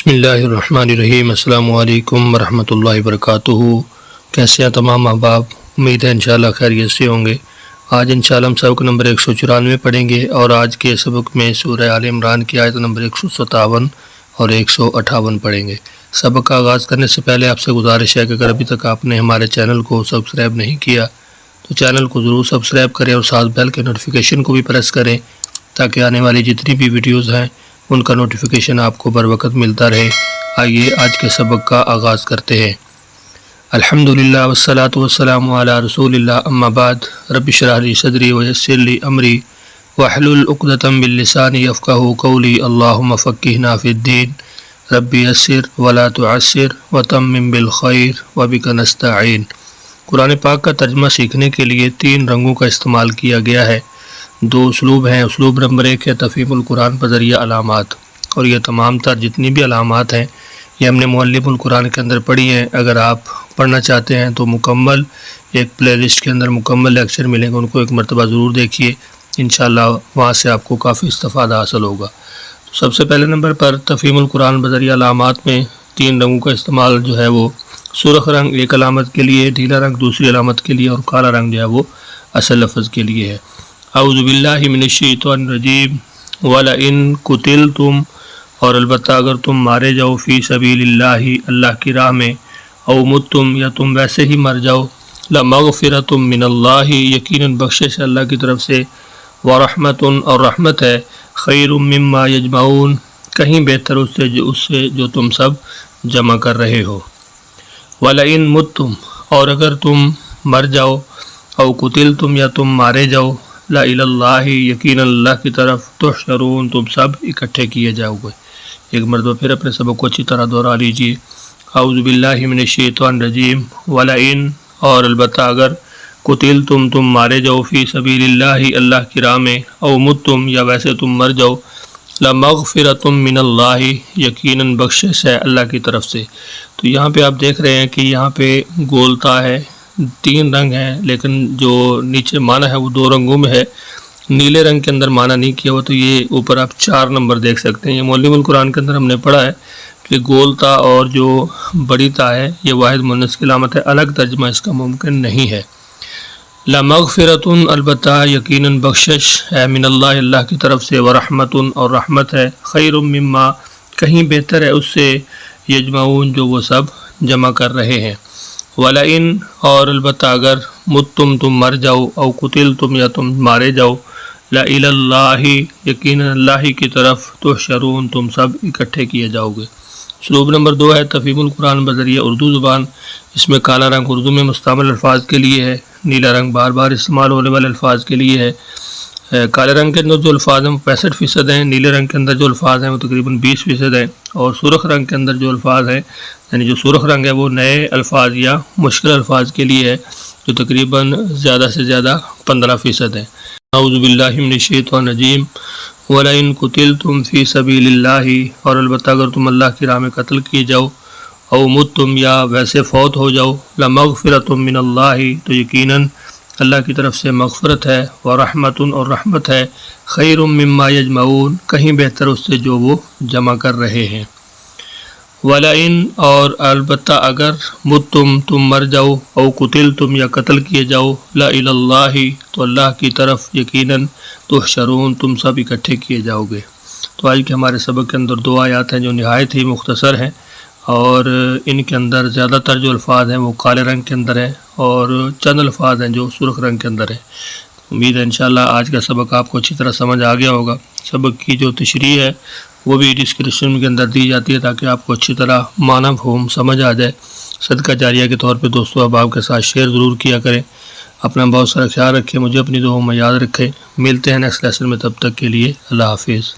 بسم اللہ الرحمن الرحیم۔ السلام علیکم ورحمۃ اللہ وبرکاتہ۔ کیسے ہیں تمام احباب؟ امید ہے انشاءاللہ خیریت سے ہوں گے۔ آج انشاءاللہ ہم سبق نمبر 194 پڑھیں گے اور آج کے سبق میں سورہ آل عمران کی آیت نمبر 157 اور 158 پڑھیں گے۔ سبق کا آغاز کرنے سے پہلے آپ سے گزارش ہے کہ اگر ابھی تک آپ نے ہمارے چینل کو سبسکرائب نہیں کیا تو چینل کو ضرور سبسکرائب کریں اور ساتھ بیل کے نوٹیفیکیشن کو بھی پریس کریں تاکہ آنے والی جتنی بھی ویڈیوز ہیں ان کا نوٹیفیکیشن آپ کو بر وقت ملتا رہے۔ آئیے آج کے سبق کا آغاز کرتے ہیں۔ الحمدللہ والصلاة والسلام علی رسول اللہ، اما بعد، رب اشرح لی صدری ویسر لی امری واحلل عقدۃ من لسانی یفقہوا قولی، اللہم فقہنا فی الدین، رب یسر ولا تعسر وتمم بالخیر وبک نستعین۔ قرآن پاک کا ترجمہ سیکھنے کے لیے 3 رنگوں کا استعمال کیا گیا ہے۔ 2 اسلوب ہیں۔ اسلوب نمبر 1 ہے تفہیم القرآن بذریعہ علامات، اور یہ تمام تر جتنی بھی علامات ہیں یہ ہم نے معلم القرآن کے اندر پڑھی ہیں۔ اگر آپ پڑھنا چاہتے ہیں تو مکمل ایک پلے لسٹ کے اندر مکمل لیکچر ملیں گے، ان کو ایک مرتبہ ضرور دیکھیے، انشاءاللہ وہاں سے آپ کو کافی استفادہ حاصل ہوگا۔ تو سب سے پہلے نمبر پر تفہیم القرآن بذریعہ علامات میں 3 رنگوں کا استعمال جو ہے وہ سرخ رنگ ایک علامت کے لیے، نیلا رنگ دوسری علامت کے لیے، اور کالا رنگ جو ہے وہ اصل لفظ کے لیے ہے۔ اعوذ باللہ من الشیطان الرجیم وَلَئِن قُتِلْتُمْ، اور البتہ اگر تم مارے جاؤ، فی سبیل اللہ، اللہ کی راہ میں، او متم، یا تم ویسے ہی مر جاؤ، لَمَغْفِرَةٌ مِّنَ اللَّهِ، یقیناً بخشش اللہ کی طرف سے، وَرَحْمَةٌ، اور رحمت ہے، خَيْرٌ مِّمَّا يَجْمَعُونَ، کہیں بہتر اس سے جو تم سب جمع کر رہے ہو۔ وَلَئِن مُتُّمْ، اور اگر تم مر جاؤ، او قتلتم، یا تم مارے جاؤ، لَإِلَى اللَّهِ، یقیناً اللہ کی طرف، تحشرون، تم سب اکٹھے کیے جاؤ گے۔ ایک مرتبہ پھر اپنے سبق کو اچھی طرح دہرا لیجیے۔ اعوذ باللہ من الشیطان الرجیم وَلَئِن، اور البتہ اگر قتلتم، تم مارے جاؤ، فی سبیل اللہ، اللہ کی راہ میں، او متم، یا ویسے تم مر جاؤ، لَمَغْفِرَةٌ مِّنَ اللَّهِ، یقیناً بخشش ہے اللہ کی طرف سے۔ تو یہاں پہ آپ دیکھ رہے ہیں کہ یہاں پہ گولتا ہے، 3 رنگ ہیں، لیکن جو نیچے معنی ہے وہ 2 رنگوں میں ہے۔ نیلے رنگ کے اندر معنی نہیں کیا ہوا، تو یہ اوپر آپ 4 نمبر دیکھ سکتے ہیں۔ یہ معلم القرآن کے اندر ہم نے پڑھا ہے کہ گولتا اور جو بڑی تا ہے یہ واحد مؤنث کی علامت ہے، الگ ترجمہ اس کا ممکن نہیں ہے۔ لَمَغْفِرَةٌ، البتہ یقیناً بخشش ہے، من اللہ، اللہ کی طرف سے، وَرَحْمَةٌ، اور رحمت ہے، خَيْرٌ مِّمَّا، کہیں بہتر ہے اس سے، یجمعون، جو وہ سب جمع کر رہے ہیں۔ وَلَئِن، اور البتہ اگر متم، تم مر جاؤ، او قتلتم، یا تم مارے جاؤ، لَإِلَى اللَّهِ، یقیناً اللہ کی طرف، تحشرون، تم سب اکٹھے کیے جاؤ گے۔ اسلوب نمبر 2 ہے تفہیم القرآن بذریعہ اردو زبان، اس میں کالا رنگ اردو میں مستعمل الفاظ کے لیے ہے، نیلا رنگ بار بار استعمال ہونے والے الفاظ کے لیے ہے۔ کالے رنگ کے اندر جو الفاظ ہیں وہ 65% ہیں، نیلے رنگ کے اندر جو الفاظ ہیں وہ تقریباً 20% ہیں، اور سرخ رنگ کے اندر جو الفاظ ہیں، یعنی جو سرخ رنگ ہے وہ نئے الفاظ یا مشکل الفاظ کے لیے ہے، جو تقریباً زیادہ سے زیادہ 15% ہیں۔ اعوذ باللہ من الشیطان الرجیم وَلَئِن قُتِلْتُمْ فِي سَبِيلِ اللَّهِ، اور البتہ اگر تم اللہ کی راہ میں قتل کیے جاؤ، او متم، یا ویسے فوت ہو جاؤ، لَمَغْفِرَةٌ مِّنَ اللَّهِ، تو یقیناً اللہ کی طرف سے مغفرت ہے، وَرَحْمَةٌ، اور رحمت ہے، خَيْرٌ مِّمَّا يَجْمَعُونَ، کہیں بہتر اس سے جو وہ جمع کر رہے ہیں۔ وَلَئِن، اور البتہ اگر متم، تم مر جاؤ، او قتلتم، یا قتل کیے جاؤ، لَإِلَى اللَّهِ، تو اللہ کی طرف، یقیناً تحشرون، تم سب اکٹھے کیے جاؤ گے۔ تو آج کے ہمارے سبق کے اندر 2 آیات ہیں جو نہایت ہی مختصر ہیں، اور ان کے اندر زیادہ تر جو الفاظ ہیں وہ کالے رنگ کے اندر ہیں، اور چند الفاظ ہیں جو سرخ رنگ کے اندر ہیں۔ امید ہے انشاءاللہ آج کا سبق آپ کو اچھی طرح سمجھ آ گیا ہوگا۔ سبق کی جو تشریح ہے وہ بھی ڈسکرپشن کے اندر دی جاتی ہے تاکہ آپ کو اچھی طرح معنی مفہوم سمجھ آ جائے۔ صدقہ جاریہ کے طور پہ دوستوں احباب کے ساتھ شیئر ضرور کیا کریں۔ اپنا بہت سارا خیال رکھیں، مجھے اپنی دعاؤں میں یاد رکھیں۔ ملتے ہیں نیکسٹ لیسن میں، تب تک کے لیے اللہ حافظ۔